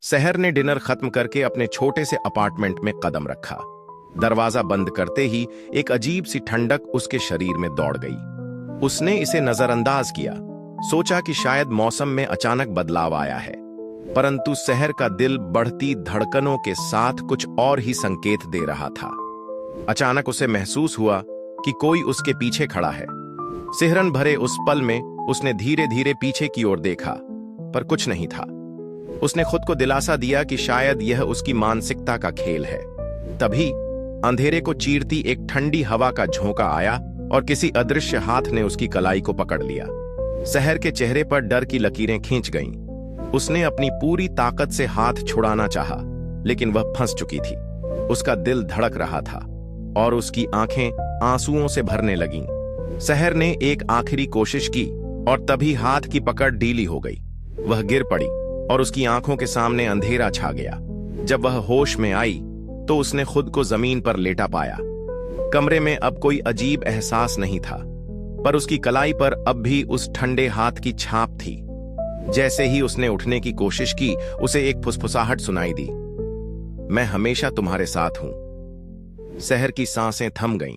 सहर ने डिनर खत्म करके अपने छोटे से अपार्टमेंट में कदम रखा। दरवाजा बंद करते ही एक अजीब सी ठंडक उसके शरीर में दौड़ गई। उसने इसे नजरअंदाज किया, सोचा कि शायद मौसम में अचानक बदलाव आया है, परंतु सहर का दिल बढ़ती धड़कनों के साथ कुछ और ही संकेत दे रहा था। अचानक उसे महसूस हुआ कि कोई उसके पीछे खड़ा है। सिहरन भरे उस पल में उसने धीरे धीरे पीछे की ओर देखा, पर कुछ नहीं था। उसने खुद को दिलासा दिया कि शायद यह उसकी मानसिकता का खेल है। तभी अंधेरे को चीरती एक ठंडी हवा का झोंका आया और किसी अदृश्य हाथ ने उसकी कलाई को पकड़ लिया। सहर के चेहरे पर डर की लकीरें खींच गईं। उसने अपनी पूरी ताकत से हाथ छुड़ाना चाहा, लेकिन वह फंस चुकी थी। उसका दिल धड़क रहा था और उसकी आंखें आंसुओं से भरने लगीं। सहर ने एक आखिरी कोशिश की और तभी हाथ की पकड़ ढीली हो गई। वह गिर पड़ी और उसकी आंखों के सामने अंधेरा छा गया। जब वह होश में आई तो उसने खुद को जमीन पर लेटा पाया। कमरे में अब कोई अजीब एहसास नहीं था, पर उसकी कलाई पर अब भी उस ठंडे हाथ की छाप थी। जैसे ही उसने उठने की कोशिश की, उसे एक फुसफुसाहट सुनाई दी, मैं हमेशा तुम्हारे साथ हूं। सहर की सांसें थम गईं।